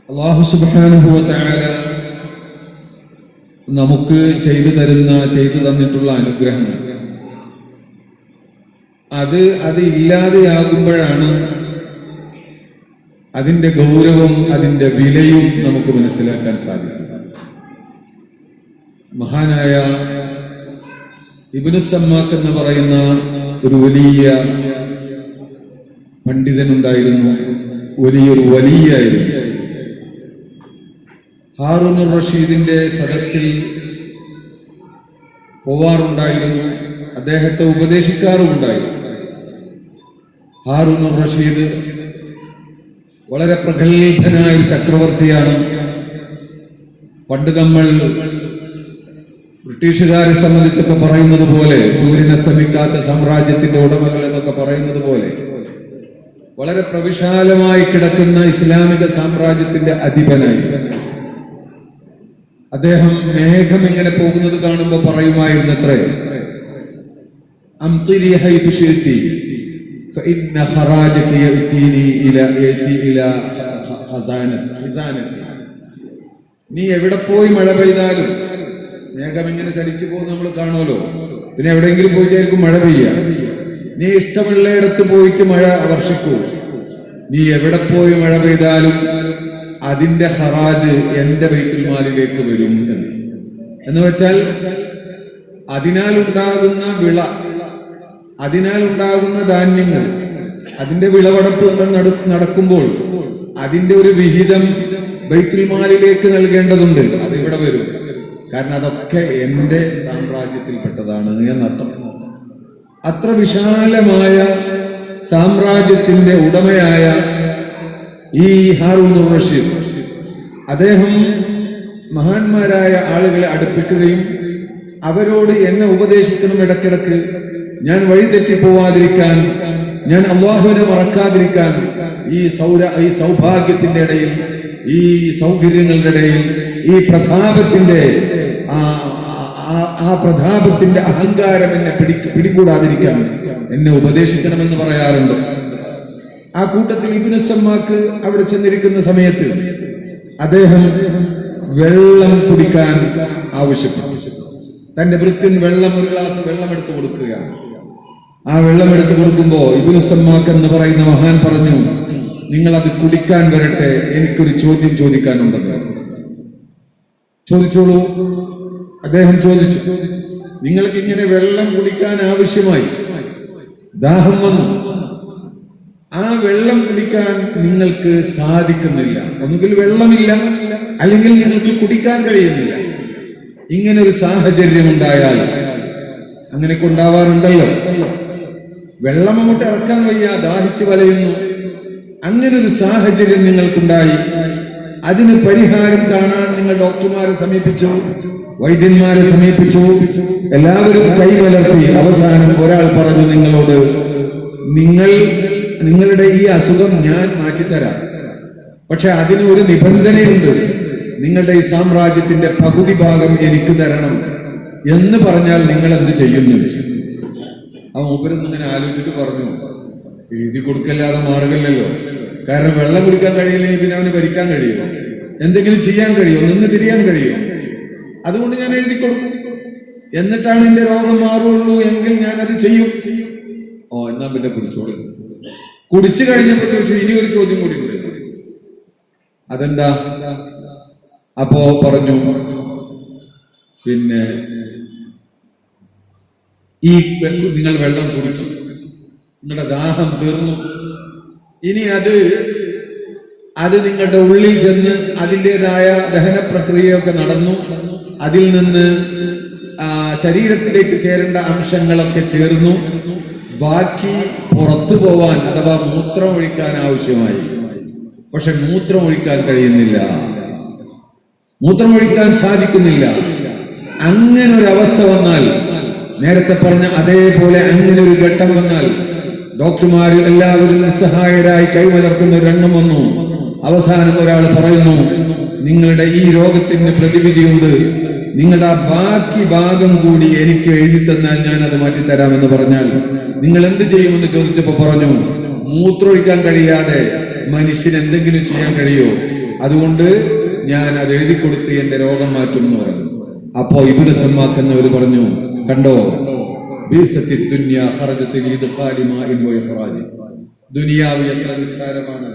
അല്ലാഹു സുബ്ഹാനഹു വ തആല നമുക്ക് ചെയ്തു തന്നിട്ടുള്ള അനുഗ്രഹങ്ങൾ അത് ഇല്ലാതെയാകുമ്പോഴാണ് അതിന്റെ ഗൗരവം, അതിന്റെ വിലയും നമുക്ക് മനസ്സിലാക്കാൻ സാധിക്കും. മഹാനായ ഇബ്നു സമ്മാക്ക് എന്ന് പറയുന്ന ഒരു വലിയ പണ്ഡിതനുണ്ടായിരുന്നു, വലിയൊരു വലിയായിരുന്നു. ഹാറൂനുർ റഷീദിന്റെ സദസ്സിൽ പോവാറുണ്ടായിരുന്നു, അദ്ദേഹത്തെ ഉപദേശിക്കാറുമുണ്ടായിരുന്നു. ഹാറൂനുർ റഷീദ് വളരെ പ്രഗത്ഭനായ ഒരു ചക്രവർത്തിയാണ്. പണ്ട് നമ്മൾ ബ്രിട്ടീഷുകാരെ സംബന്ധിച്ചൊക്കെ പറയുന്നത് പോലെ സൂര്യൻ അസ്തമിക്കാത്ത സാമ്രാജ്യത്തിന്റെ ഉടമകൾ എന്നൊക്കെ പറയുന്നത് പോലെ വളരെ പ്രവിശാലമായി കിടക്കുന്ന ഇസ്ലാമിക സാമ്രാജ്യത്തിന്റെ അധിപനായി അദ്ദേഹം മേഘം ഇങ്ങനെ പോകുന്നത് കാണുമ്പോൾ പറയുമായിരുന്നത്രേ, അംതിരി ഹൈതു ശിഅ്തി ഫഇന്ന ഖറാജക യഅതീനി ഇലാ ഖസാനതി. നീ എവിടെ പോയി മഴ പെയ്താലും മേഘം ഇങ്ങനെ ചലിച്ചു പോകുന്നത് നമ്മൾ കാണുമല്ലോ. പിന്നെ എവിടെയെങ്കിലും പോയിട്ടായിരിക്കും മഴ പെയ്യുക. നീ ഇഷ്ടമുള്ളയിടത്ത് പോയിട്ട് മഴ വർഷിക്കൂ. നീ എവിടെ പോയി മഴ പെയ്താലും അതിന്റെ ഹറാജ് എന്റെ ബൈത്തുൽ മാലിലേക്ക് വരും എന്ന് വെച്ചാൽ അതിനാലുണ്ടാകുന്ന വിള, അതിനാലുണ്ടാകുന്ന ധാന്യങ്ങൾ, അതിന്റെ വിളവെടുപ്പ് നടക്കുമ്പോൾ അതിന്റെ ഒരു വിഹിതം ബൈത്തുൽ മാലിലേക്ക് നൽകേണ്ടതുണ്ട്. അതിവിടെ വരും. കാരണം അതൊക്കെ എന്റെ സാമ്രാജ്യത്തിൽപ്പെട്ടതാണ് എന്നർത്ഥം. അത്ര വിശാലമായ സാമ്രാജ്യത്തിന്റെ ഉടമയായ ഈ ഹാറൂനുർ റഷീദ് അദ്ദേഹം മഹാന്മാരായ ആളുകളെ അടുപ്പിക്കുകയും അവരോട് എന്നെ ഉപദേശിക്കണം, ഇടക്കിടക്ക് ഞാൻ വഴിതെറ്റിപ്പോവാതിരിക്കാൻ, ഞാൻ അല്ലാഹുവിനെ മറക്കാതിരിക്കാൻ, ഈ സൗഭാഗ്യത്തിന്റെ ഇടയിൽ, ഈ സൗകര്യങ്ങളുടെ ഇടയിൽ, ഈ പ്രതാപത്തിന്റെ ആ പ്രതാപത്തിന്റെ അഹങ്കാരം എന്നെ പിടികൂടാതിരിക്കാൻ എന്നെ ഉപദേശിക്കണമെന്ന് പറയാറുണ്ട്. ആ കൂട്ടത്തിൽ ഇബ്നു സമ്മാക്ക് അവിടെ ചെന്നിരിക്കുന്ന സമയത്ത് അദ്ദേഹം വെള്ളം കുടിക്കാൻ ആവശ്യപ്പെട്ടു. തന്റെ ഭൃത്യൻ ഒരു ഗ്ലാസ് വെള്ളം എടുത്തു കൊടുക്കുകയാണ്. ആ വെള്ളം എടുത്തു കൊടുക്കുമ്പോ ഇബ്നു സമ്മാക്ക് എന്ന് പറയുന്ന മഹാൻ പറഞ്ഞു, നിങ്ങൾ അത് കുടിക്കാൻ വരട്ടെ, എനിക്കൊരു ചോദ്യം ചോദിക്കാനുണ്ടെന്ന്. ചോദിച്ചോളൂ. അദ്ദേഹം ചോദിച്ചു, നിങ്ങൾക്ക് ഇങ്ങനെ വെള്ളം കുടിക്കാൻ ആവശ്യമായി, ദാഹം വന്നു, ആ വെള്ളം കുടിക്കാൻ നിങ്ങൾക്ക് സാധിക്കുന്നില്ല, ഒന്നുകിൽ വെള്ളമില്ല അല്ലെങ്കിൽ നിങ്ങൾക്ക് കുടിക്കാൻ കഴിയുന്നില്ല. ഇങ്ങനെ ഒരു സാഹചര്യം ഉണ്ടായാൽ, അങ്ങനെയൊക്കെ ഉണ്ടാവാറുണ്ടല്ലോ, വെള്ളം അങ്ങോട്ട് ഇറക്കാൻ വയ്യ, ദാഹിച്ചു വലയുന്നു, അങ്ങനെ ഒരു സാഹചര്യം നിങ്ങൾക്കുണ്ടായി, അതിന് പരിഹാരം കാണാൻ നിങ്ങൾ ഡോക്ടർമാരെ സമീപിച്ചു, വൈദ്യന്മാരെ സമീപിച്ചു, എല്ലാവരും കൈമലർത്തി. അവസാനം ഒരാൾ പറഞ്ഞു നിങ്ങളോട്, നിങ്ങളുടെ ഈ അസുഖം ഞാൻ മാറ്റിത്തരാം, പക്ഷെ അതിന് ഒരു നിബന്ധനയുണ്ട്, നിങ്ങളുടെ ഈ സാമ്രാജ്യത്തിന്റെ പകുതി ഭാഗം എനിക്ക് തരണം എന്ന് പറഞ്ഞാൽ നിങ്ങൾ എന്ത് ചെയ്യുന്നു? ആ മൂപ്പരൊന്നും ഇങ്ങനെ ആലോചിച്ചിട്ട് പറഞ്ഞു, എഴുതി കൊടുക്കല്ലാതെ മാറുകയല്ലോ. കാരണം വെള്ളം കുടിക്കാൻ കഴിയില്ലെങ്കിൽ പിന്നെ അവന് ഭരിക്കാൻ കഴിയുമോ? എന്തെങ്കിലും ചെയ്യാൻ കഴിയുമോ? നിന്ന് തിരിയാൻ കഴിയുമോ? അതുകൊണ്ട് ഞാൻ എഴുതി കൊടുക്കും, എന്നിട്ടാണ് എന്റെ രോഗം മാറുള്ളൂ എങ്കിൽ ഞാൻ അത് ചെയ്യും. എന്നാ പിന്നെ കുടിച്ചോളൂ. കുടിച്ചു കഴിഞ്ഞപ്പോ ചോദിച്ചു, ഇനി ഒരു ചോദ്യം കൂടി ഉണ്ട്. അതെന്താ? അപ്പോ പറഞ്ഞു, പിന്നെ ഈ നിങ്ങൾ വെള്ളം കുടിച്ചു, നിങ്ങളുടെ ദാഹം തീർന്നു, ഇനി അത് നിങ്ങളുടെ ഉള്ളിൽ ചെന്ന് അതിൻ്റെതായ ദഹന പ്രക്രിയയൊക്കെ നടന്നു, അതിൽ നിന്ന് ശരീരത്തിലേക്ക് ചേരേണ്ട അംശങ്ങളൊക്കെ ചേർന്നു, ബാക്കി പുറത്തു പോവാൻ അഥവാ മൂത്രം ഒഴിക്കാൻ ആവശ്യമായി. പക്ഷെ മൂത്രം ഒഴിക്കാൻ കഴിയുന്നില്ല, മൂത്രമൊഴിക്കാൻ സാധിക്കുന്നില്ല. അങ്ങനെ ഒരു അവസ്ഥ വന്നാൽ, നേരത്തെ പറഞ്ഞ അതേപോലെ അങ്ങനെ ഒരു ഘട്ടം വന്നാൽ, ഡോക്ടർമാർ എല്ലാവരും നിസ്സഹായരായി കൈമലർത്തുന്ന ഒരു രംഗം വന്നു. അവസാനം ഒരാൾ പറയുന്നു, നിങ്ങളുടെ ഈ രോഗത്തിന് പ്രതിവിധിയുണ്ട്, നിങ്ങളുടെ ബാക്കി ഭാഗം കൂടി എനിക്ക് എഴുതി തന്നാൽ ഞാൻ അത് മാറ്റിത്തരാമെന്ന് പറഞ്ഞാൽ നിങ്ങൾ എന്ത് ചെയ്യുമെന്ന് ചോദിച്ചപ്പോ പറഞ്ഞു, മൂത്രമൊഴിക്കാൻ കഴിയാതെ മനുഷ്യന് എന്തെങ്കിലും ചെയ്യാൻ കഴിയോ? അതുകൊണ്ട് ഞാൻ അത് എഴുതി കൊടുത്ത് എന്റെ രോഗം മാറ്റും എന്ന് പറഞ്ഞു. അപ്പോ ഇബ്നു സമ്മാക്ക് എന്നവർ പറഞ്ഞു, കണ്ടോ, ദുനിയാവ് എത്ര നിസ്സാരമാണ്.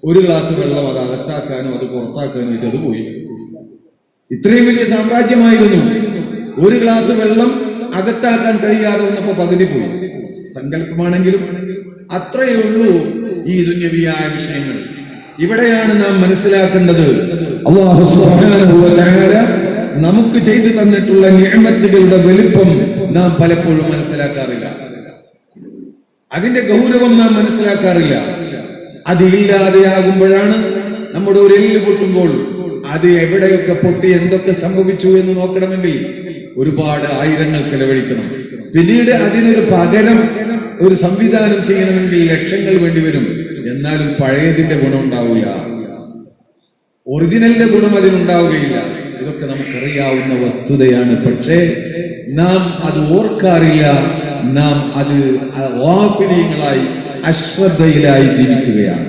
ഒരു ഗ്ലാസ് വെള്ളം അത് അകത്താക്കാനോ അത് പുറത്താക്കാനോ അത് പോയി. ഇത്രയും വലിയ സാമ്രാജ്യമായിരുന്നു. ഒരു ഗ്ലാസ് വെള്ളം അകത്താക്കാൻ കഴിയാതെ വന്നപ്പോ പകുതി പോയി. സങ്കല്പമാണെങ്കിലും അത്രയേ ഉള്ളൂ ഈ ദുന്യവിയായ വിഷയങ്ങൾ. ഇവിടെയാണ് നാം മനസ്സിലാക്കേണ്ടത്, അല്ലാഹു സുബ്ഹാനഹു വ തആല നമുക്ക് ചെയ്തു തന്നിട്ടുള്ള നിഅമത്തുകളുടെ വലിപ്പം നാം പലപ്പോഴും മനസ്സിലാക്കാറില്ല. അതിന്റെ ഗൗരവം നാം മനസ്സിലാക്കാറില്ല. അത് ഇല്ലാതെയാകുമ്പോഴാണ് നമ്മുടെ ഒരു എല്ല് പൊട്ടുമ്പോൾ അത് എവിടെയൊക്കെ പൊട്ടി എന്തൊക്കെ സംഭവിച്ചു എന്ന് നോക്കണമെങ്കിൽ ഒരുപാട് ആയിരങ്ങൾ ചെലവഴിക്കണം. പിന്നീട് അതിനൊരു പകരം ഒരു സംവിധാനം ചെയ്യണമെങ്കിൽ ലക്ഷങ്ങൾ വേണ്ടിവരും. എന്നാലും പഴയതിന്റെ ഗുണം ഉണ്ടാവില്ല, ഒറിജിനലിന്റെ ഗുണം അതിനുണ്ടാവുകയില്ല. ഇതൊക്കെ നമുക്കറിയാവുന്ന വസ്തുതയാണ്. പക്ഷേ നാം അത് ഓർക്കാറില്ല. നാം അത് ഗാഫിലീങ്ങളായി അശ്രദ്ധയിലായി ജീവിക്കുകയാണ്.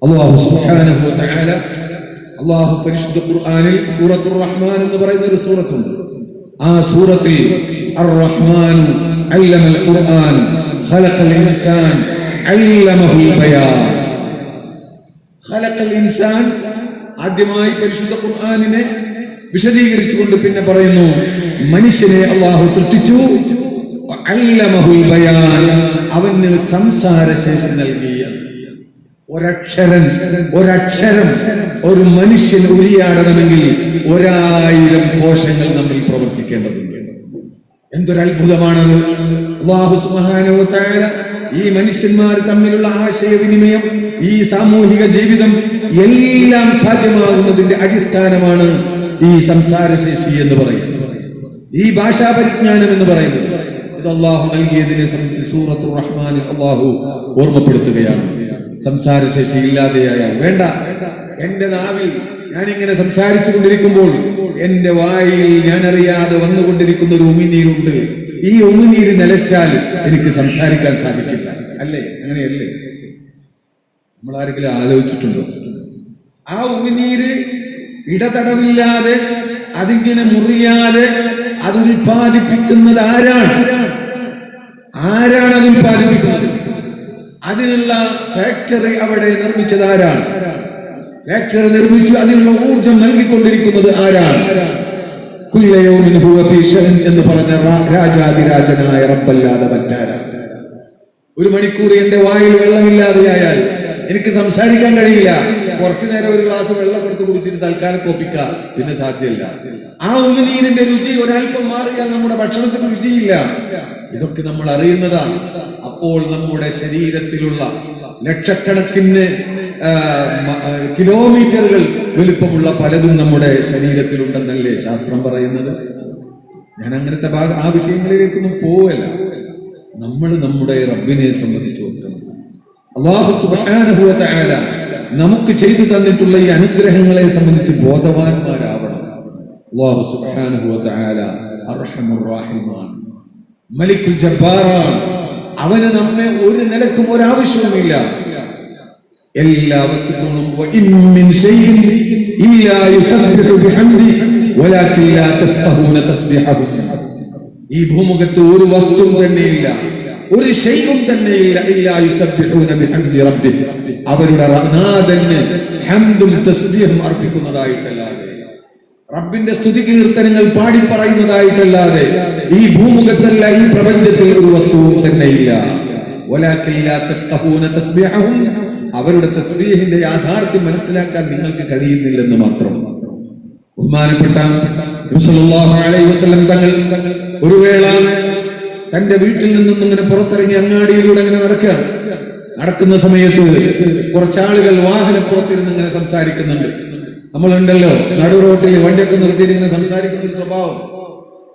അല്ലാഹു സുബ്ഹാനഹു വ തആല അല്ലാഹു പരിശുദ്ധ ഖുർആനിൽ സൂറത്തുർ റഹ്മാൻ എന്ന് പറയുന്ന ഒരു സൂറത്തുണ്ട്. ആ സൂറത്തിൽ അർ-റഹ്മാനു അല്ലമൽ ഖുർആൻ ഖലഖൽ ഇൻസാൻ അല്ലമഹുൽ ബയാൻ. ഖലഖൽ ഇൻസാൻ ആദ്യമായി പരിശുദ്ധ ഖുർആനിനെ വിശദീകരിച്ചുകൊണ്ട് പിന്നെ പറയുന്നു, മനുഷ്യനെ അല്ലാഹു സൃഷ്ടിച്ചു, അല്ലമഹുൽ ബയാൻ, അവന് സംസാരശേഷി നൽകി. ഒരക്ഷരം ഒരു മനുഷ്യൻ ഉരിയാടണമെങ്കിൽ 1000 കോശങ്ങൾ നമ്മൾ പ്രവർത്തിക്കേണ്ടതുണ്ട്. എന്തൊരത്ഭുതമാണത്! അല്ലാഹു സുബ്ഹാനഹു വ തആല ഈ മനുഷ്യന്മാർ തമ്മിലുള്ള ആശയവിനിമയം, ഈ സാമൂഹിക ജീവിതം എല്ലാം സാധ്യമാകുന്നതിന്റെ അടിസ്ഥാനമാണ് ഈ സംസാരശേഷി എന്ന് പറയുന്നത്, ഈ ഭാഷാ പരിജ്ഞാനം എന്ന് പറയുന്നത്. ഇത് അല്ലാഹു നൽകിയതിനെ സംബന്ധിച്ച് സൂറത്തുർ റഹ്മാനിൽ അല്ലാഹു ഓർമ്മപ്പെടുത്തുകയാണ്. സംസാരശേഷി ഇല്ലാതെയായാൽ വേണ്ട, എന്റെ നാവിൽ ഞാനിങ്ങനെ സംസാരിച്ചു കൊണ്ടിരിക്കുമ്പോൾ എന്റെ വായിൽ ഞാൻ അറിയാതെ വന്നുകൊണ്ടിരിക്കുന്ന ഒരു ഉമിനീരുണ്ട്. ഈ ഉമിനീര് നിലച്ചാൽ എനിക്ക് സംസാരിക്കാൻ സാധിക്കില്ല. അല്ലേ? അങ്ങനെയല്ലേ? നമ്മൾ ആരെങ്കിലും ആലോചിച്ചിട്ടുണ്ടോ? ആ ഉമിനീര് ഇടതടവില്ലാതെ അതിങ്ങനെ മുറിയാതെ അത് ഉൽപ്പാദിപ്പിക്കുന്നത് ആരാണ്? അത് ഉൽപ്പാദിപ്പിക്കുന്നത്? അതിനുള്ള ഫാക്ടറി അവിടെ നിർമ്മിച്ചത് ആരാണ്? ഫാക്ടറി നിർമ്മിച്ച് അതിനുള്ള ഊർജം നൽകിക്കൊണ്ടിരിക്കുന്നത് ആരാണ്? കുല്ല യൗമിൻ ഹുവ ഫീ ശഅൻ എന്ന് പറഞ്ഞ രാജാതിരാജനായ റബ്ബല്ലാതെ മറ്റാരാണ്? ഒരു മണിക്കൂർ എന്റെ വായിൽ വെള്ളമില്ലാതെയായാൽ എനിക്ക് സംസാരിക്കാൻ കഴിയില്ല. കുറച്ചു നേരം ഒരു ഗ്ലാസ് വെള്ളം എടുത്ത് കുടിച്ചിട്ട് തൽക്കാലം തോപ്പിക്കാം, പിന്നെ സാധ്യമല്ല. ആ ഉമിനീരിന്റെ രുചി ഒരൽപ്പം മാറിയാൽ നമ്മുടെ ഭക്ഷണത്തിന് രുചിയില്ല. ഇതൊക്കെ നമ്മൾ അറിയുന്നതാണ്. അപ്പോൾ നമ്മുടെ ശരീരത്തിലുള്ള ലക്ഷക്കണക്കിന് കിലോമീറ്ററുകൾ വലുപ്പമുള്ള പലതും നമ്മുടെ ശരീരത്തിലുണ്ടെന്നല്ലേ ശാസ്ത്രം പറയുന്നത്? ഞാൻ അങ്ങനത്തെ ആ വിഷയങ്ങളിലേക്കൊന്നും പോവല്ല. നമ്മൾ നമ്മുടെ റബ്ബിനെ സംബന്ധിച്ച് നോക്കുന്നത്, അല്ലാഹു സുബ്ഹാനഹു വ തആല നമുക്ക് ചെയ്തു തന്നിട്ടുള്ള ഈ അനുഗ്രഹങ്ങളെ സംബന്ധിച്ച് ബോധവാന്മാരാവണം. അല്ലാഹു സുബ്ഹാനഹു വ തആല അർഹമുർ റഹീമാണ്, മലിക്കുൽ ജബ്ബാറാണ്. അവന് നമ്മെ ഒരു നിലക്കും ഒരാവശ്യവുമില്ല. എല്ലാ വസ്തുക്കളും ഈ ഭൂമുഖത്ത് ഒരു വസ്തുവും തന്നെയില്ല, ഒരു ശൈഉം തന്നെയില്ല, അവരുടെ നാഥന് ഹംദും തസ്ബീഹും അർപ്പിക്കുന്നതായിട്ടല്ലാതെ, റബ്ബിന്റെ സ്തുതി കീർത്തനങ്ങൾ പാടി പറയുന്നതായിട്ടല്ലാതെ ഈ ഭൂമുഖത്തല്ല, ഈ പ്രപഞ്ചത്തിൽ ഒരു വസ്തുവും തന്നെയില്ല. അവരുടെ തസ്ബീഹിന്റെ യാഥാർത്ഥ്യം മനസ്സിലാക്കാൻ നിങ്ങൾക്ക് കഴിയുന്നില്ലെന്ന് മാത്രം. ബഹുമാനപ്പെട്ട നബി സല്ലല്ലാഹു അലൈഹി വസല്ലം തങ്ങൾ ഒരു വേള തന്റെ വീട്ടിൽ നിന്നും ഇങ്ങനെ പുറത്തിറങ്ങി അങ്ങാടിയിലൂടെ അങ്ങനെ നടക്കുന്ന സമയത്ത് കുറച്ചാളുകൾ വാഹനപ്പുറത്തിരുന്ന് ഇങ്ങനെ സംസാരിക്കുന്നുണ്ട്. നമ്മളുണ്ടല്ലോ നടു റോട്ടിൽ വണ്ടിയൊക്കെ നിർത്തിയിട്ട് ഇങ്ങനെ സംസാരിക്കുന്ന ഒരു സ്വഭാവം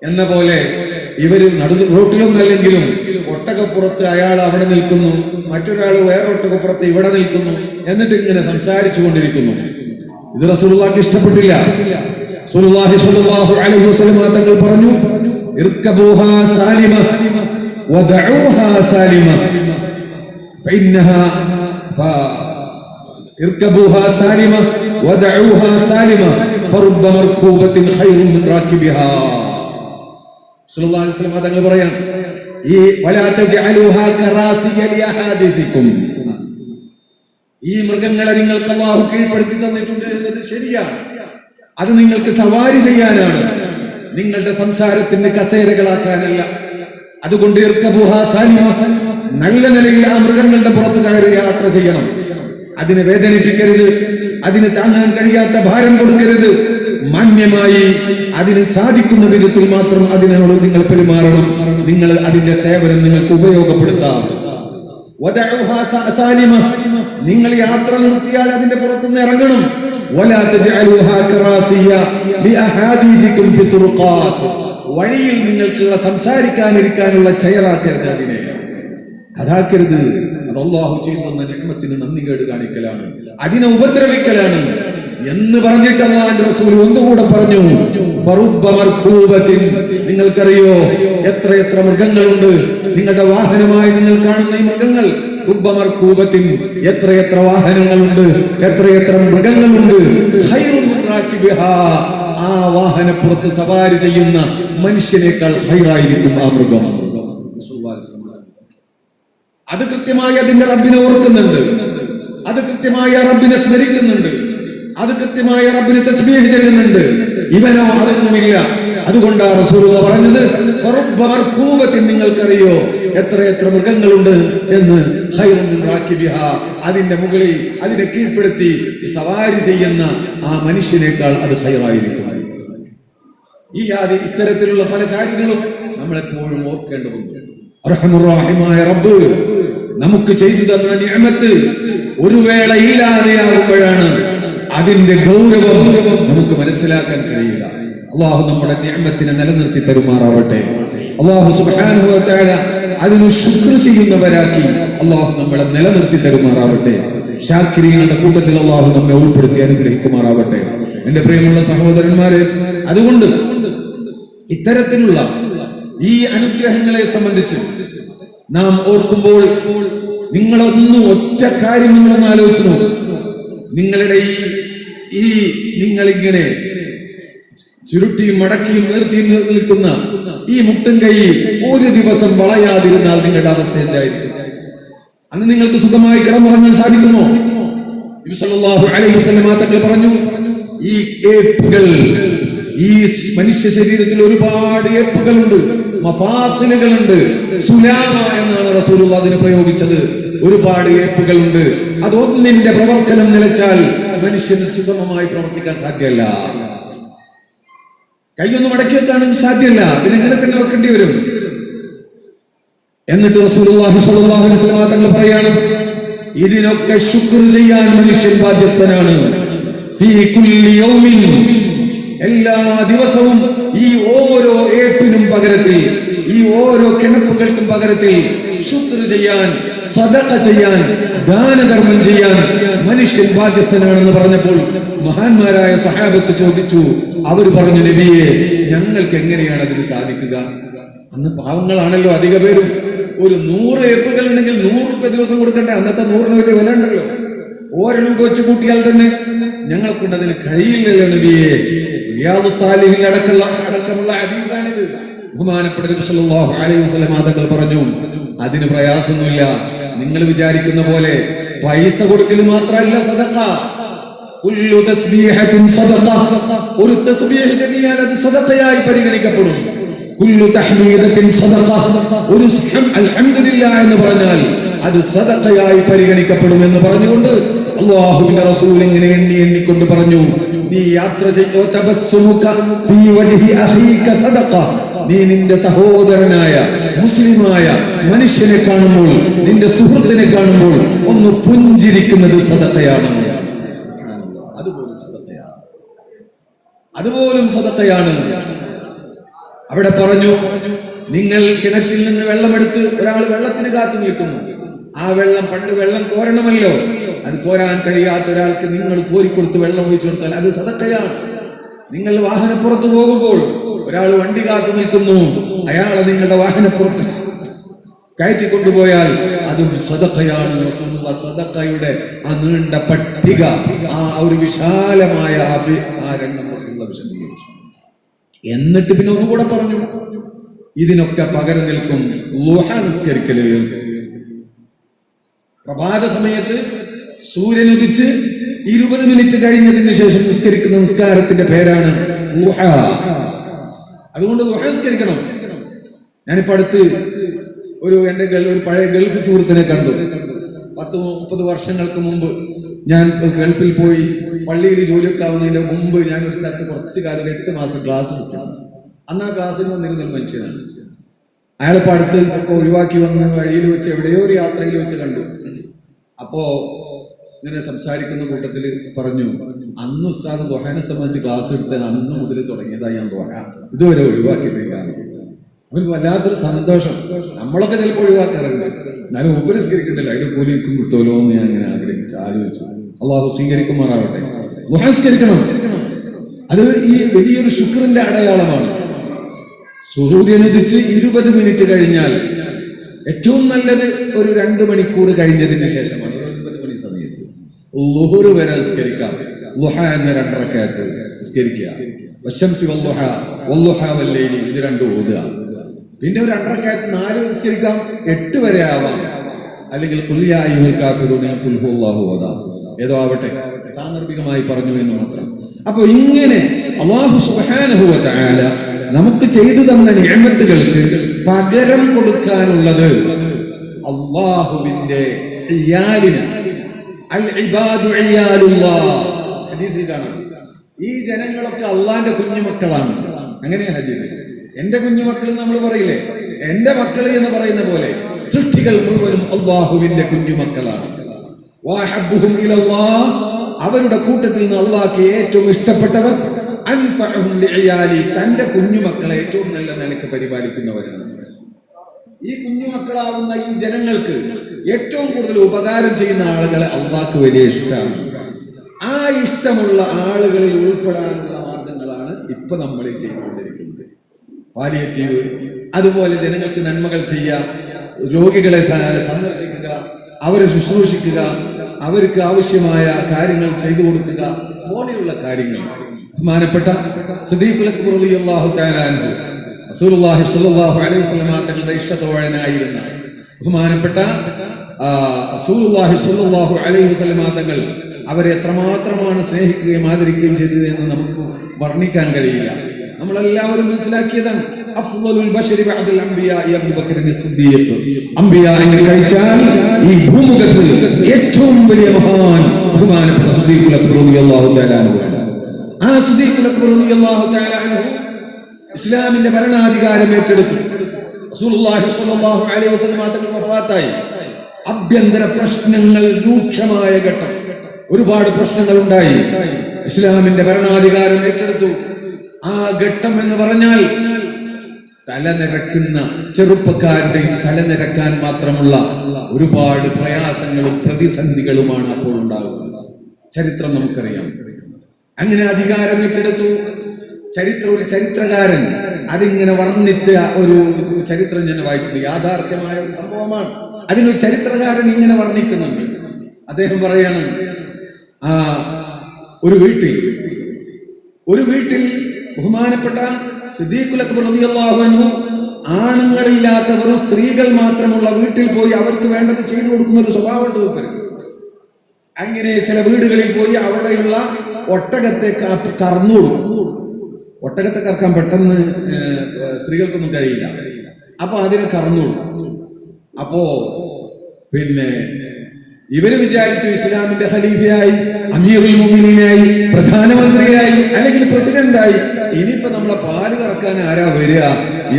എന്ന പോലെ ഇവര് നടു റോട്ടിലൊന്നല്ലെങ്കിലും ഒട്ടകപ്പുറത്ത് അയാൾ അവിടെ നിൽക്കുന്നു, മറ്റൊരാൾ വേറെ ഒട്ടകപ്പുറത്ത് ഇവിടെ നിൽക്കുന്നു, എന്നിട്ട് ഇങ്ങനെ സംസാരിച്ചു കൊണ്ടിരിക്കുന്നു. ഇത് റസൂലുള്ളാഹിക്ക് ഇഷ്ടപ്പെട്ടില്ല. റസൂലുള്ളാഹി സ്വല്ലല്ലാഹു അലൈഹി വസല്ലം തങ്ങൾ പറഞ്ഞു, ഇർകബൂഹാ സാലിമ വദഊഹാ സാലിമ ഫഇന്നഹാ ഇർകബൂഹാ സാലിമ വദഊഹാ സാലിമ ഫറുബ്ബ മർകൂബത്തിൻ ഖൈറുൻ മിൻ റാകിബിഹാ. സല്ലല്ലാഹു അലൈഹി വസല്ലം തങ്ങൾ പറയാൻ ഈ വലാ തജഅലുഹാ കറാസിയ ലിഅഹാദിസികും, ഈ മൃഗങ്ങളെ നിങ്ങൾക്ക് അല്ലാഹു കീഴ്പ്പെടുത്തി തന്നിട്ടുണ്ട് എന്നത് ശരിയാണ്. അത് നിങ്ങൾക്ക് സവാരി ചെയ്യാനാണ്, നിങ്ങളുടെ സംസാരത്തിന്റെ കസേരകളാക്കാനല്ല. അതുകൊണ്ട് ഇർകബുഹാ സാലിമ, നല്ല നിലയിൽ ആ മൃഗങ്ങളുടെ പുറത്ത് കയറി യാത്ര ചെയ്യണം. അതിനെ വേദനിപ്പിക്കരുത്, അതിന് താങ്ങാൻ കഴിയാത്ത ഭാരം കൊടുക്കരുത്. മാന്യമായി അതിന് സാധിക്കുന്ന വിധത്തിൽ മാത്രം അതിനോട് നിങ്ങൾ പെരുമാറണം. നിങ്ങൾ അതിന്റെ സേവനം നിങ്ങൾക്ക് ഉപയോഗപ്പെടുത്താം. വദഉഹാ സാലിമ, നിങ്ങൾ യാത്ര നിർത്തിയാൽ അതിന്റെ പുറത്തുനിന്ന് ഇറങ്ങണം. വലാ തജഅലുഹാ കറാസിയ ലിഅഹാദീസികും ഫി തുറുഖാത്ത്, വഴിയിൽ നിങ്ങൾക്കുള്ള സംസാരിക്കാനിരിക്കാനുള്ള ചെയറാക്കരുത്, അതിനെ അതാക്കരുത്. അത് അല്ലാഹു ചെയ്യുന്ന നിഅമത്തിന് നന്ദി കേട് കാണിക്കലാണ്, അതിനെ ഉപദ്രവിക്കലാണ് എന്ന് പറഞ്ഞിട്ട് അല്ലാഹുവിന്റെ റസൂൽ ഒന്നുകൂടെ പറഞ്ഞു, ഫറുബ്ബ മർകൂബത്തിൻ, നിങ്ങൾക്കറിയോ എത്ര മൃഗങ്ങളുണ്ട് നിങ്ങളുടെ വാഹനമായി നിങ്ങൾ കാണുന്ന ഈ മൃഗങ്ങൾ. റുബ്ബ മർകൂബത്തിൻ, എത്ര വാഹനങ്ങളുണ്ട്, എത്ര മൃഗങ്ങളുണ്ട്. ഖൈറുൻ മിൻ റാകിബിഹാ, ആ വാഹനപ്പുറത്ത് സവാരി ചെയ്യുന്ന മനുഷ്യനേക്കാൾ ഖൈറായിരിക്കും ആ മൃഗം. അത് കൃത്യമായി അതിന്റെ റബ്ബിനെ ഓർക്കുന്നുണ്ട്, അത് കൃത്യമായി ആ റബ്ബിനെ സ്മരിക്കുന്നുണ്ട്, അത് കൃത്യമായി റബ്ബിനെ തസ്ബീഹ് ചെയ്യുന്നുണ്ട്. ഇവനോ അതൊന്നുമില്ല. അതുകൊണ്ടാണ് റസൂലുള്ളാഹി പറഞ്ഞത് ഫറുബ്ബ മർകൂബത്തിൻ, നിങ്ങൾക്കറിയോ എത്ര മൃഗങ്ങളുണ്ട് എന്ന്. ഖൈറുൻ മിൻ റാകിബിഹാ, അതിന്റെ മുകളിൽ അതിനെ കീഴ്പ്പെടുത്തി സവാരി ചെയ്യുന്ന ആ മനുഷ്യനേക്കാൾ അത് ഖൈറായിരിക്കും. ഈ ഇത്തരത്തിലുള്ള പല കാര്യങ്ങളും നമ്മളെപ്പോഴും ഓർക്കേണ്ടതുണ്ട്. റഹ്മാനുർ റഹീമായ റബ്ബ് നമുക്ക് ചെയ്തു തന്ന നിഅമത്ത് ഒരു വേള ഇല്ലാതെയാകുമ്പോഴാണ് അതിന്റെ ഗൗരവം നമുക്ക് മനസ്സിലാക്കാൻ കഴിയുക. അല്ലാഹു നമ്മുടെ നിഅമത്തിനെ നിലനിർത്തി തരുമാറാവട്ടെ. അല്ലാഹു സുബ്ഹാനഹു വ തആല അതിന് ശുക്ർ ചെയ്യുന്നവരാക്കി അല്ലാഹു നമ്മളെ നിലനിർത്തി തരുമാറാവട്ടെ. ശാക്കിരീങ്ങളുടെ കൂട്ടത്തിൽ അല്ലാഹു നമ്മെ ഉൾപ്പെടുത്തി അനുഗ്രഹിക്കുമാറാവട്ടെ. എന്റെ പ്രിയമുള്ള സഹോദരന്മാരെ, അതുകൊണ്ട് ഇത്തരത്തിലുള്ള ഈ അനുഗ്രഹങ്ങളെ സംബന്ധിച്ച് നാം ഓർക്കുമ്പോൾ നിങ്ങളൊന്നും ഒറ്റ കാര്യം നിങ്ങളൊന്ന് ആലോചിച്ചു നോക്കും. നിങ്ങളുടെ ഈ നിങ്ങളിങ്ങനെ ചുരുട്ടിയും മടക്കിയും നിർത്തിയും നിൽക്കുന്ന ഈ മുട്ടും കൈ ഒരു ദിവസം വളയാതിരുന്നാൽ നിങ്ങളുടെ അവസ്ഥ എന്തായിരിക്കും? അന്ന് നിങ്ങൾക്ക് സുഖമായി കിടന്നുറങ്ങാൻ സാധിക്കുമോ? നബി സല്ലല്ലാഹു അലൈഹി വസല്ലം തങ്ങൾ പറഞ്ഞു, ഈ ഏപ്പുകൾ, ഈ മനുഷ്യ ശരീരത്തിൽ ഒരുപാട് ഏപ്പുകളുണ്ട്, മഫാസിലുകളുണ്ട്. സുലാമ എന്നാണ് റസൂലുള്ളാഹി അതിനെ പ്രയോഗിച്ചത്. ഒരുപാട് ഏപ്പുകളുണ്ട്. അതൊന്നിന്റെ പ്രവർത്തനം നിലച്ചാൽ മനുഷ്യന് സുഗമമായി പ്രവർത്തിക്കാൻ സാധ്യമല്ല. കൈയൊന്നും മടക്കി വെക്കാനും സാധ്യമല്ല. പിന്നെ ഇങ്ങനെ തന്നെ വെക്കേണ്ടി വരും. എന്നിട്ട് റസൂലുള്ളാഹി സ്വല്ലല്ലാഹു അലൈഹി വസല്ലം തങ്ങൾ പറയാണ്, ഇതിനൊക്കെ ശുക്ർ ചെയ്യാൻ മനുഷ്യൻ ബാധ്യസ്ഥനാണ്. ഫീ കുല്ലി യൗമിൻ, എല്ലാ ദിവസവും ഈ ഓരോ ഏപ്പിനും പകരത്തിൽ, ഈ ഓരോ കിണപ്പുകൾക്കും പകരത്തിൽ ശുക്ർ ചെയ്യാൻ, സദഖ ചെയ്യാൻ, ദാനധർമ്മം ചെയ്യാൻ മനുഷ്യൻ ബാധ്യസ്ഥനാണെന്ന് പറഞ്ഞപ്പോൾ മഹാന്മാരായ സഹാബത്ത് ചോദിച്ചു. അവർ പറഞ്ഞു, നബിയെ, ഞങ്ങൾക്ക് എങ്ങനെയാണ് അതിന് സാധിക്കുക? അന്ന് പാവങ്ങളാണല്ലോ അധിക പേരും. ഒരു 100 ഏപ്പുകൾ ഉണ്ടെങ്കിൽ 100 രൂപ ദിവസം കൊടുക്കണ്ടേ? അന്നത്തെ 100-ന് വലിയ വില ഉണ്ടല്ലോ. 1 രൂപ വെച്ച് കൂട്ടിയാൽ തന്നെ ഞങ്ങളെ കൊണ്ട് അതിന് കഴിയില്ലല്ലോ നബിയെ. റിയാദുസ് സാലിഹീൻ അടക്കമുള്ള ഹദീസാണിത്. ബഹുമാനപ്പെട്ട നബി സല്ലല്ലാഹു അലൈഹി വസല്ലം തങ്ങൾ പറഞ്ഞു, അതിന് പ്രയാസമൊന്നുമില്ല. നിങ്ങൾ വിചാരിക്കുന്ന പോലെ പൈസ കൊടുക്കൽ മാത്രമല്ല സദഖ. കുല്ലു തസ്ബീഹത്തിൻ സദഖ, ഒരു തസ്ബീഹ് ചൊല്ലിയാൽ അത് സദഖയായി പരിഗണിക്കപ്പെടും. കുല്ലു തഹ്മീദത്തിൻ സദഖ, ഒരു അൽഹംദുലില്ലാഹ് എന്ന് പറഞ്ഞാൽ അത് സദഖയായി പരിഗണിക്കപ്പെടും എന്ന് പറഞ്ഞുകൊണ്ട് അല്ലാഹുവിന്റെ റസൂൽ ഇങ്ങനെ എണ്ണിക്കൊണ്ട് പറഞ്ഞു, നീ യാത്ര ചെയ്യോ തബസ്സുമുക ഫീ വജ്ഹി അഖീക സദഖ, നീ നിന്റെ സഹോദരനായ മുസ്ലിമായ മനുഷ്യനെ കാണുമ്പോൾ, നിന്റെ സുഹൃത്തിനെ കാണുമ്പോൾ ഒന്ന് പുഞ്ചിരിക്കുന്നത് സദഖയാണ്. അതുപോലും സദഖയാണ്. അവിടെ പറഞ്ഞു, നിങ്ങൾ കിണറ്റിൽ നിന്ന് വെള്ളമെടുത്ത് ഒരാൾ വെള്ളത്തിന് കാത്തു നിൽക്കുന്നു. ആ വെള്ളം, പണ്ട് വെള്ളം കോരണമല്ലോ, അത് കോരാൻ കഴിയാത്ത ഒരാൾക്ക് നിങ്ങൾ കോരിക്കൊടുത്ത് വെള്ളം ഒഴിച്ചു കൊടുത്താൽ അത് സദഖയാണ്. നിങ്ങൾ വാഹനപ്പുറത്ത് പോകുമ്പോൾ ഒരാൾ വണ്ടി കാത്തു നിൽക്കുന്നു, അയാളെ നിങ്ങളുടെ വാഹനപ്പുറത്ത് കയറ്റിക്കൊണ്ടുപോയാൽ അതും സദഖയാണ്. റസൂലുള്ളാഹി സദഖയുടെ ആ നീണ്ട പട്ടിക, ആ ഒരു വിശാലമായ ആ രംഗം റസൂലുള്ളാഹി വിശദീകരിച്ചു. എന്നിട്ട് പിന്നെ ഒന്നുകൂടെ പറഞ്ഞു, ഇതിനൊക്കെ പകരം നിൽക്കും ളുഹ നിസ്കരിക്കല്. പ്രഭാത സമയത്ത് സൂര്യൻ ഉദിച്ച് 20 മിനിറ്റ് കഴിഞ്ഞതിന് ശേഷം നിസ്കരിക്കുന്ന നിസ്കാരത്തിന്റെ പേരാണ് ളുഹ. അതുകൊണ്ട് ളുഹ നിസ്കരിക്കണം. ഞാനിപ്പോ അടുത്ത് എന്റെ ഒരു പഴയ ഗൾഫ് സുഹൃത്തിനെ കണ്ടു. 10-30 വർഷങ്ങൾക്ക് മുമ്പ് ഞാൻ ഗൾഫിൽ പോയി പള്ളിയിൽ ജോലിയൊക്കെ ആവുന്നതിന്റെ മുമ്പ് ഞാൻ ഒരു സ്ഥലത്ത് കുറച്ചു കാലം 8 മാസം ക്ലാസ് എടുത്തു. അന്ന് ആ ക്ലാസ്സിൽ വന്നിരുന്ന ഒരു മനുഷ്യനാണ്. അയാളിപ്പോ അടുത്ത് ഒക്കെ ഒഴിവാക്കി വന്ന വഴിയിൽ വെച്ച് എവിടെയോ ഒരു യാത്രയിൽ വെച്ച് കണ്ടു. അപ്പോ ഇങ്ങനെ സംസാരിക്കുന്ന കൂട്ടത്തിൽ പറഞ്ഞു, അന്ന് ഉസ്താദ് ദുഹാനെ സംബന്ധിച്ച് ക്ലാസ് എടുത്താൽ അന്ന് മുതൽ തുടങ്ങിയതാ ഞാൻ ദുഹ, ഇതുവരെ ഒഴിവാക്കിയിട്ടില്ല. അവന് വല്ലാത്തൊരു സന്തോഷം. നമ്മളൊക്കെ ചിലപ്പോൾ ഒഴിവാക്കാറുണ്ട്, എന്നാലും ഉപരിസ്കരിക്കണ്ടല്ലോ, അതിന് കൂലി എനിക്കും കിട്ടുമല്ലോ എന്ന് ഞാൻ ഇങ്ങനെ ആലോചിച്ചു. അള്ളാഹു സ്വീകരിക്കുമാറാവട്ടെ. ദുഹാസ്കരിക്കണം. അത് ഈ വലിയൊരു ശുക്രിന്റെ അടയാളമാണ്. സൂര്യനുദിച്ച് 20 മിനിറ്റ് കഴിഞ്ഞാൽ ഏറ്റവും നല്ലത് ഒരു 2 മണിക്കൂർ കഴിഞ്ഞതിന് ശേഷമാണ്. 9 മണി സമയത്ത് ളുഹുർ വരെ നിസ്കരിക്കാം. ളുഹ എന്ന 2 റക്അത്ത് നിസ്കരിക്കുക. വശംസി വല്ളുഹ വല്ളുഹ വല്ലൈലി, ഇത് 2 ഓതുക. പിന്നെ ഒരു 2 റക്അത്ത് 4 നിസ്കരിക്കാം, 8 വരെ ആവാം. അല്ലെങ്കിൽ ഖുൽ യാ അയ്യുഹൽ കാഫിറൂന ഖുൽ ഹുവല്ലാഹു അഹദ്, ഏതോ ആവട്ടെ, സാന്ദർഭികമായി പറഞ്ഞു എന്ന് മാത്രം. അപ്പൊ ഇങ്ങനെ അല്ലാഹു സുബ്ഹാനഹു വ തആല നമുക്ക് ചെയ്തു തന്ന നിഅമത്തുകൾക്ക് പകരം കൊടുക്കാനുള്ളത് അല്ലാഹുവിന്റെ ഇയാലിന്. അൽ ഇബാദു ഇയാലുല്ലാഹ്, ഹദീസിൽ കാണാം, ഈ ജനങ്ങളൊക്കെ അള്ളാന്റെ കുഞ്ഞുമക്കളാണ്. അങ്ങനെയാ ഹദീസ്. എന്റെ കുഞ്ഞുമക്കൾ നമ്മൾ പറയില്ലേ, എന്റെ മക്കൾ എന്ന് പറയുന്ന പോലെ സൃഷ്ടികൾ മുഴുവനും അള്ളാഹുവിന്റെ കുഞ്ഞുമക്കളാണ്. വഹബ്ബുഹും ഇലല്ലാഹ്, അവരുടെ കൂട്ടത്തിൽ നിന്ന് അള്ളാഹ്ക്ക് ഏറ്റവും ഇഷ്ടപ്പെട്ടവർ അൻഫഅഹും ലിഇയാലി, തന്റെ കുഞ്ഞുമക്കളെ ഏറ്റവും നല്ല നിലക്ക് പരിപാലിക്കുന്നവരാണ്. ഈ കുഞ്ഞുമക്കളാവുന്ന ഈ ജനങ്ങൾക്ക് ഏറ്റവും കൂടുതൽ ഉപകാരം ചെയ്യുന്ന ആളുകളെ അള്ളാഹ്ക്ക് വലിയ ഇഷ്ടമാണ്. ആ ഇഷ്ടമുള്ള ആളുകളിൽ ഉൾപ്പെടാനുള്ള മാർഗങ്ങളാണ് ഇപ്പൊ നമ്മൾ ചെയ്തുകൊണ്ടിരിക്കുന്നത്. പാലിയേറ്റീവ്, അതുപോലെ ജനങ്ങൾക്ക് നന്മകൾ ചെയ്യുക, രോഗികളെ സന്ദർശിക്കുക, അവരെ ശുശ്രൂഷിക്കുക, അവർക്ക് ആവശ്യമായ കാര്യങ്ങൾ ചെയ്തു കൊടുക്കുക പോലെയുള്ള കാര്യങ്ങൾ. ബഹുമാനപ്പെട്ട സിദ്ദീഖുൽ അക്ബർ റളിയല്ലാഹു തആല അൻഹു, റസൂലുള്ളാഹി സ്വല്ലല്ലാഹു അലൈഹി വസല്ലം തങ്ങളുടെ ഇഷ്ടത്തോഴനായിരുന്ന ബഹുമാനപ്പെട്ട റസൂലുള്ളാഹി സ്വല്ലല്ലാഹു അലൈഹി വസല്ലം തങ്ങൾ അവരെ എത്രമാത്രമാണ് സ്നേഹിക്കുകയും ആദരിക്കുകയും ചെയ്തത് എന്ന് നമുക്ക് വർണ്ണിക്കാൻ കഴിയില്ല. നമ്മളെല്ലാവരും മനസ്സിലാക്കിയതാണ്. അഫ്ളലുൽ ബശരി ബഅദൽ അംബിയാ അബൂബക്കർ സിദ്ദീഖ്. അംബിയാ എന്ന് കഴിച്ചാൽ ഈ ഭൂമുഖത്ത് ഏറ്റവും വലിയ മഹാൻ ബഹുമാനപ്പെട്ട സിദ്ദീഖുൽ അക്ബർ റളിയല്ലാഹു തആല അൻഹു. ആ സിദ്ദീഖുൽ അക്ബർ റളിയല്ലാഹു തആല അൻഹു ഇസ്ലാമിന്റെ ഭരണാധികാരം ഏറ്റെടുത്തു. റസൂലുള്ളാഹി സ്വല്ലല്ലാഹു അലൈഹി വസല്ലം തങ്ങൾ വഫാത്തായി. ആഭ്യന്തര പ്രശ്നങ്ങൾ രൂക്ഷമായ ഘട്ടം, ഒരുപാട് പ്രശ്നങ്ങൾ ഉണ്ടായി. ഇസ്ലാമിന്റെ ഭരണാധികാരം ഏറ്റെടുത്തു. ആ ഘട്ടം എന്ന് പറഞ്ഞാൽ തലനിരക്കുന്ന ചെറുപ്പക്കാരുടെയും തലനിരക്കാൻ മാത്രമുള്ള ഒരുപാട് പ്രയാസങ്ങളും പ്രതിസന്ധികളുമാണ് അപ്പോൾ ഉണ്ടാകുന്നത്. ചരിത്രം നമുക്കറിയാം. അങ്ങനെ അധികാരം ഏറ്റെടുത്തു. ഒരു ചരിത്രകാരൻ അതിങ്ങനെ വർണ്ണിച്ച ഒരു ചരിത്രം ഞാൻ വായിച്ചത് യാഥാർത്ഥ്യമായ ഒരു സംഭവമാണ്. അതിനൊരു ചരിത്രകാരൻ ഇങ്ങനെ വർണ്ണിക്കുന്നുണ്ട്. അദ്ദേഹം പറയാണ്, ഒരു വീട്ടിൽ ബഹുമാനപ്പെട്ട സിദ്ദീഖുൽ അക്ബർ റളിയല്ലാഹു അൻഹു ആണുങ്ങളില്ലാത്തവരും സ്ത്രീകൾ മാത്രമുള്ള വീട്ടിൽ പോയി അവർക്ക് വേണ്ടത് ചെയ്തു കൊടുക്കുന്ന ഒരു സ്വഭാവമുണ്ട്. അങ്ങനെ ചില വീടുകളിൽ പോയി അവിടെയുള്ള ഒട്ടകത്തെ കറന്നു കൊടുക്കും. ഒട്ടകത്തെ കറക്കാൻ പെട്ടെന്ന് സ്ത്രീകൾക്കൊന്നും കഴിയില്ല. അപ്പൊ അതിനെ കറന്നു കൊടുക്കും. അപ്പോ പിന്നെ ഇവര് വിചാരിച്ചു ഇസ്ലാമിന്റെ ഖലീഫയായി, അമീറുൽ മുഅ്മിനീനായി, പ്രധാനമന്ത്രിയായി അല്ലെങ്കിൽ പ്രസിഡന്റായി ഇനിയിപ്പോ നമ്മളെ പാല് കറക്കാൻ ആരാ വരിക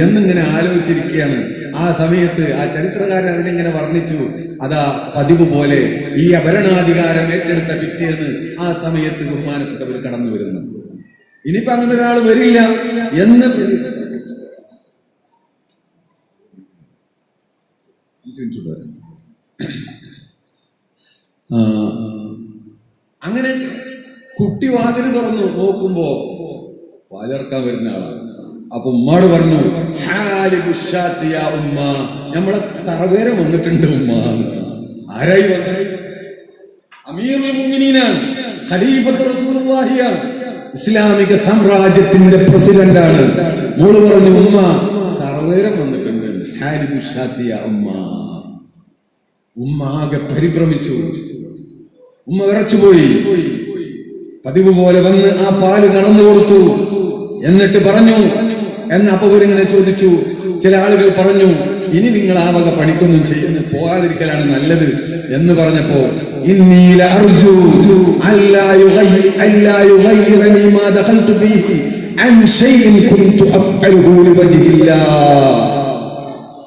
എന്നിങ്ങനെ ആലോചിച്ചിരിക്കുകയാണ്. ആ സമയത്ത് ആ ചരിത്രകാരൻ അതിനെങ്ങനെ വർണ്ണിച്ചു. അതാ പതിവ് പോലെ ഈ ഭരണാധികാരം ഏറ്റെടുത്ത പിറ്റേന്ന് ആ സമയത്ത് ബഹുമാനപ്പെട്ടവർ കടന്നു വരുന്നു. ഇനിയിപ്പോ അങ്ങനെ ഒരാൾ വരില്ല എന്ന് അങ്ങനെ കുട്ടി വാതിൽ തുറന്നു നോക്കുമ്പോ പാലിറക്കാൻ വരുന്ന ആളാണ്. അപ്പൊ ഉമ്മാട് പറഞ്ഞു, നമ്മളെ കറവേര വന്നിട്ടുണ്ട് ഉമ്മ. ആരായി വന്നത്? അമീറുൽ മുഅ്മിനീനാണ്, ഖലീഫത്ത് റസൂലുള്ളാഹിയാണ്, ഇസ്ലാമിക സാമ്രാജ്യത്തിന്റെ പ്രസിഡന്റാണ്. മോള് പറഞ്ഞു, ഉമ്മ കറവേരം വന്നിട്ടുണ്ട്. ഉമ്മ ആകെ പരിഭ്രമിച്ചു, ഉമ്മ വിറച്ചുപോയി. പതിവ് പോലെ വന്ന് ആ പാല് കറന്നു കൊടുത്തു. എന്നിട്ട് പറഞ്ഞു, അപ്പൊ ഇവരിങ്ങനെ ചോദിച്ചു. ചില ആളുകൾ പറഞ്ഞു, ഇനി നിങ്ങൾ ആ വക പണിക്കൊന്നും ചെയ്യുന്നു പോകാതിരിക്കലാണ് നല്ലത് എന്ന് പറഞ്ഞപ്പോ,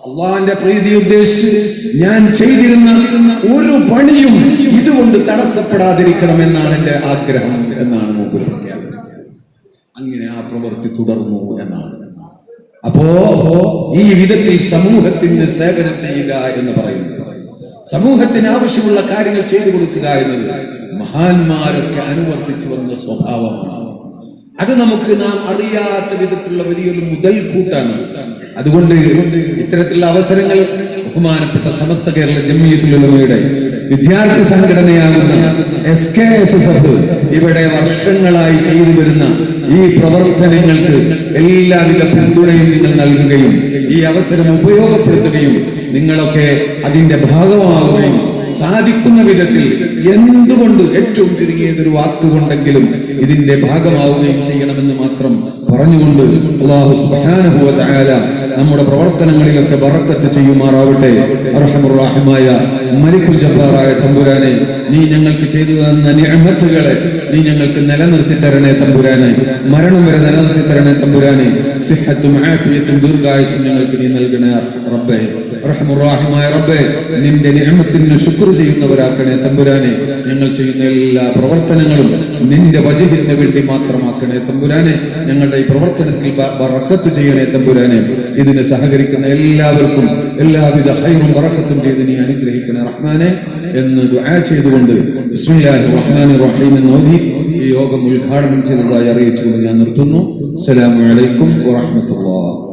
അള്ളാന്റെ പ്രീതി ഉദ്ദേശിച്ച് ഞാൻ ചെയ്തിരുന്ന ഒരു പണിയും ഇതുകൊണ്ട് തടസ്സപ്പെടാതിരിക്കണം എന്നാണ് എന്റെ ആഗ്രഹം എന്നാണ് മൂപ്പര് പ്രഖ്യാപിച്ചത്. അങ്ങനെ ആ പ്രവൃത്തി തുടർന്നു എന്നാണ്. അപ്പോ ഈ വിധത്തിൽ സമൂഹത്തിന് സേവനം ചെയ്യുക എന്ന് പറയുന്നത്, സമൂഹത്തിന് ആവശ്യമുള്ള കാര്യങ്ങൾ ചെയ്തു കൊടുക്കുക എന്നത് മഹാന്മാരൊക്കെ അനുവർത്തിച്ചു വന്ന സ്വഭാവമാണ്. അത് നമുക്ക് നാം അറിയാത്ത വിധത്തിലുള്ള വലിയൊരു മുതൽക്കൂട്ടാണ്. അതുകൊണ്ട് ഇത്തരത്തിലുള്ള അവസരങ്ങൾ ബഹുമാനപ്പെട്ട സമസ്ത കേരള ജംഇയ്യത്തുൽ ഉലമയുടെ വിദ്യാർത്ഥി സംഘടനയാകുന്ന SKSSF ഇവിടെ വർഷങ്ങളായി ചെയ്തു വരുന്ന ഈ പ്രവർത്തനങ്ങൾക്ക് എല്ലാവിധ പിന്തുണയും നിങ്ങൾ നൽകുകയും ഈ അവസരം ഉപയോഗപ്പെടുത്തുകയും നിങ്ങളൊക്കെ അതിന്റെ ഭാഗമാവുകയും സാധിക്കുന്ന വിധത്തിൽ എന്തുകൊണ്ട് ഏറ്റവും ചുരുങ്ങിയതൊരു വാക്കുകൊണ്ടെങ്കിലും ഇതിന്റെ ഭാഗമാവുകയും ചെയ്യണമെന്ന് മാത്രം പറഞ്ഞുകൊണ്ട് അല്ലാഹു സുബ്ഹാനഹു വ തആല നമ്മുടെ പ്രവർത്തനങ്ങളിലൊക്കെ ബറക്കത്ത് ചെയ്യുമാറാവട്ടെ. അർഹമുർ റഹീമായ മലിക്കുൽ ജബ്ബാറായ തമ്പുരാനെ, നീ ഞങ്ങൾക്ക് ചെയ്തു തന്ന നിഅമത്തുകളെ നീ ഞങ്ങൾക്ക് നിലനിർത്തി തരണേ തമ്പുരാനെ. മരണം വരെ നിലനിർത്തി തരണേ തമ്പുരാനെ. സിഹത്തും ആഫിയത്തും ദീർഘായുസ്സും ഞങ്ങൾക്ക് നീ നൽകണേ റബ്ബേ. അർഹമുർ റഹീമായ റബ്ബേ, നിന്റെ നിഅമത്തിന് ശുക്ർ ചെയ്യുന്നവരാക്കണേ തമ്പുരാനെ. ഞങ്ങൾ ചെയ്യുന്ന എല്ലാ പ്രവർത്തനങ്ങളും നിന്റെ വജ്ഹിന് വേണ്ടി മാത്രമാക്കണേ തമ്പുരാനെ. ഞങ്ങളുടെ ഈ പ്രവർത്തനത്തിൽ ബറക്കത്ത് ചെയ്യണേ തമ്പുരാനെ. ഇതിന് സഹകരിക്കുന്ന എല്ലാവർക്കും എല്ലാവിധ ഖൈറും ബറക്കത്തും ചെയ്ത് നീ അനുഗ്രഹിക്കണേ റഹ്മാനെ എന്ന് ദുആ ചെയ്തുകൊണ്ട് ബിസ്മില്ലാഹിർ റഹ്മാനിർ റഹീം എന്ന് ഓതി ഈ യോഗം ഉദ്ഘാടനം ചെയ്തതായി അറിയിച്ചുകൊണ്ട് ഞാൻ നിർത്തുന്നു. അസ്സലാമു അലൈക്കും വറഹ്മത്തുള്ളാഹി.